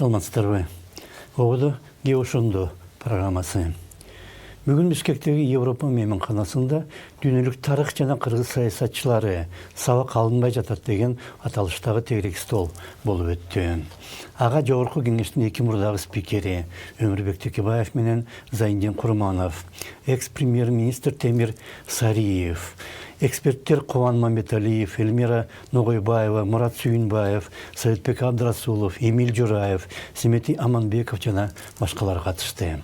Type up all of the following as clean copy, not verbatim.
Саламатсыздарбы. Оғыды Геошунду программасы. Бүгін Бишкектегі Европа мейманханасында дүниелік тарих жана кыргыз саясатчылары сабак алынбай жатат деген аталыштагы тегерек стол болуп өттү. Ага жогорку кеңештин эки мурдагы спикери Өмүрбек Текебаев менен Зайндин Курманов, экс-премьер-министр Темир Сариев, эксперттер Кубан Мамбеталиев, Эльмира Ногойбаева, Мурат Сүйүнбаев, Советбек Абдрасулов, Эмиль Жураев, Семети Аманбеков жана башкалар катышты.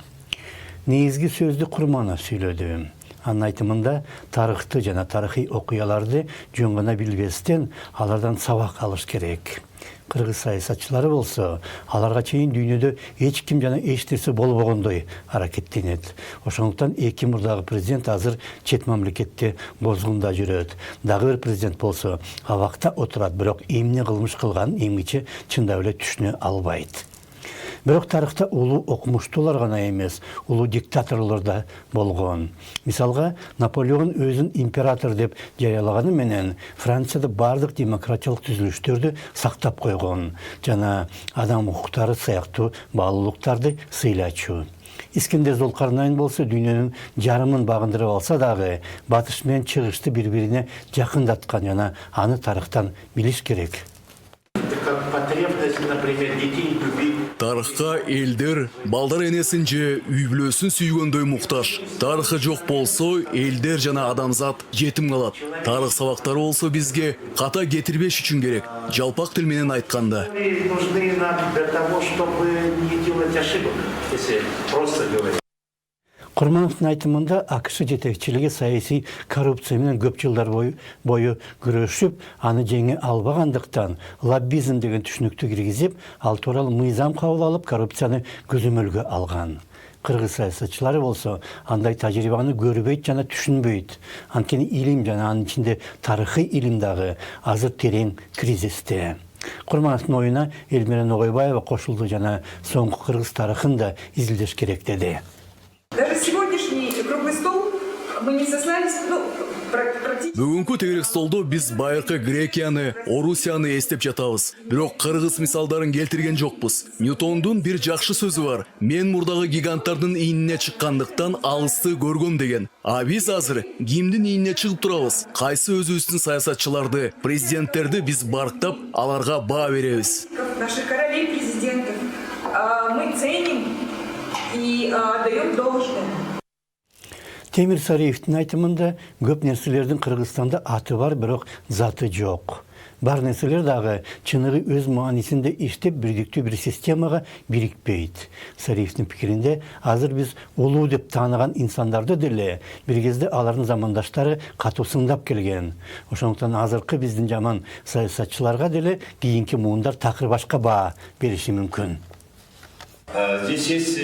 Негизги сөздү Курманов сүйлөдү. Анын айтымында тарыхты жана тарыхый окуяларды жөн гана билбестен алардан сабак алыш керек. Кыргыз саясатчылары болсо, аларга чейин дүйнөдө эч ким жана эч нерсе болбогондой аракеттенет. Ошондуктан эки мурдагы президент азыр чет мамлекетте бозгунда жүрөт. Дагы бир президент болсо, абакта отурат, бирок эмне кылмыш кылганын эмгиче чындап эле түшүнө албайт. Бирок тарыхта улуу окумуштуулар гана эмес, улуу диктаторлор да болгон. Мисалга, Наполеон өзүн император деп жарыялаганы менен Францияда бардык демократиялык түзүлүштөрдү сактап койгон жана адам укуктары сыяктуу баалуулуктарды сыйлачу. Искендер Зулкарнайн болсо дүйнөнүн жарымын багындырып алса дагы, батыш менен чыгышты бири-бирине жакындаткан жана аны тарыхтан билиш керек. Тарыхка элдер балдар энесин же үй бүлөсүн сүйгөндөй муктаж. Тарыхы жок болсо элдер жана адамзат жетим калат. Тарых сабактары болсо бизге ката кетирбеш үчүн керек. Жалпак тил менен айтканда. Курмановдун айтымында АКШ жетекчилиги саясий коррупция менен көп жылдар бою күрөшүп, аны жеңе албагандыктан лоббизм деген түшүнүктү киргизип, ал тууралуу мыйзам кабыл алып, коррупцияны көзөмөлгө алган. Кыргыз саясатчылары болсо, андай тажрыйбаны көрбөйт жана түшүнбөйт. Анткени илим жана анын ичинде тарыхый илим дагы азыр терең кризисте. Курмановдун оюна Эльмира Ногойбаева кошулду жана соңку кыргыз тарыхын да изилдеш керек деди. Даже сегодняшний круглый стол мы не сослались, Бүгүнкү тегерек столдо биз байыркы Грекияны, Орусияны эстеп жатабыз. Бирок кыргыз мисалдарын келтирген жокпуз. Ньютондун бир жакшы сөзү бар. Мен мурдагы гиганттардын ийине чыккандыктан алысты көргөм деген. А биз азыр кимдин ийине чыгып турабыз? Кайсы өзүбүздүн саясатчыларды, президенттерди биз барктап, аларга баа беребиз? Наших королей, президентов мы ценим и даем должное. Темир Сариевдин айтымында көп нерселердин Кыргызстанда аты бар, бирок заты жок. Бар нерселер дагы чыныгы өз маанисинде иштеп бирдиктүү бир системага бирикпейт. Сариевдин пикиринде азыр биз улуу деп тааныган инсандарды деле бир кезде алардын замандаштары катуу сындап келген. Ошондуктан азыркы биздин жаман саясатчыларга деле кийинки муундар такыр башка баа бериши мүмкүн. Здесь есть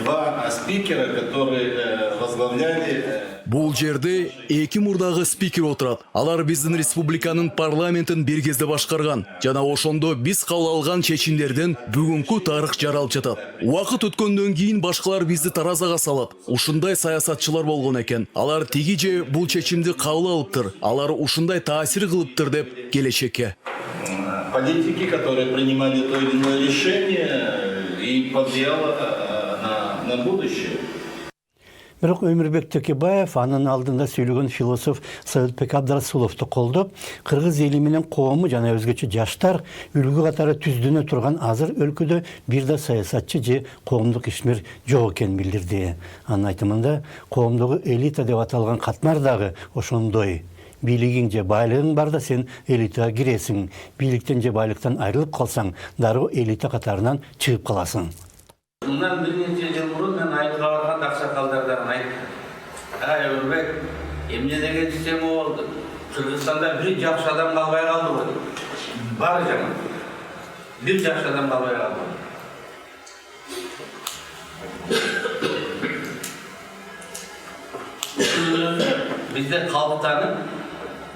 два спикера, которые возглавляли. Бул жерде эки мурдагы спикер отурат. Алар биздин республиканын парламентин бир кезде башкарган. Жана ошондо биз кабыл алган чечимдерден бүгүнкү тарых жаралып жатат. Убакыт өткөндөн кийин башкалар бизди таразага салат. Ушундай саясатчылар болгон экен. Алар тиги же бул чечимди кабыл алыптыр. Алар ушундай таасир кылыптыр деп келечекке. Политики, которые принимали то или иное решение, и повлияло на будущее. Бирок Өмүрбек Текебаев анын алдында сүйлөгөн философ Советбек Абдрасуловду колдоп, кыргыз эли менен коому жана өзгөчө жаштар үлгү катары түздөнө турган азыр өлкөдө бир да саясатчы же коомдук ишмер жок экенин билдирди. Анын айтымында коомдогу элита деп аталган катмар дагы ошондой. Бийлигиң же байлыгың барда сен элитага киресиң. Бийликтен же байлыктан айрылып калсаң, дароо элита катарынан чыгып каласың. Мындан бир нече жыл мурун мен айылга барганда аксакалдардан айттым. Өмүрбек, эмне деген система болду? Кыргызстанда бир жакшы адам калбай калдыбы? Баары жаман. Бир жакшы адам калбай калды. Бизде калыптанып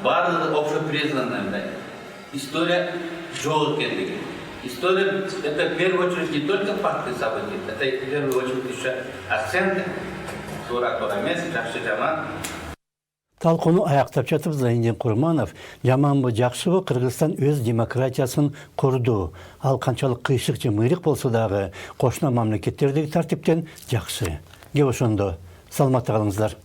баардыгы общепризнанный. История жок экендиги. История – это в первую очередь не только факты событий, это в первую очередь еще акценты. Тура эмес, жакшы жаман. Талкууну аяктап жатып Зайнидин Курманов жаманбы жакшыбы Кыргызстан өз демократиясын курду. Ал канчалык кыйшык же мыйрык болсо дагы кошуна мамлекеттердеги тартиптен жакшы. Кеп ошондо саламатта калыңыздар.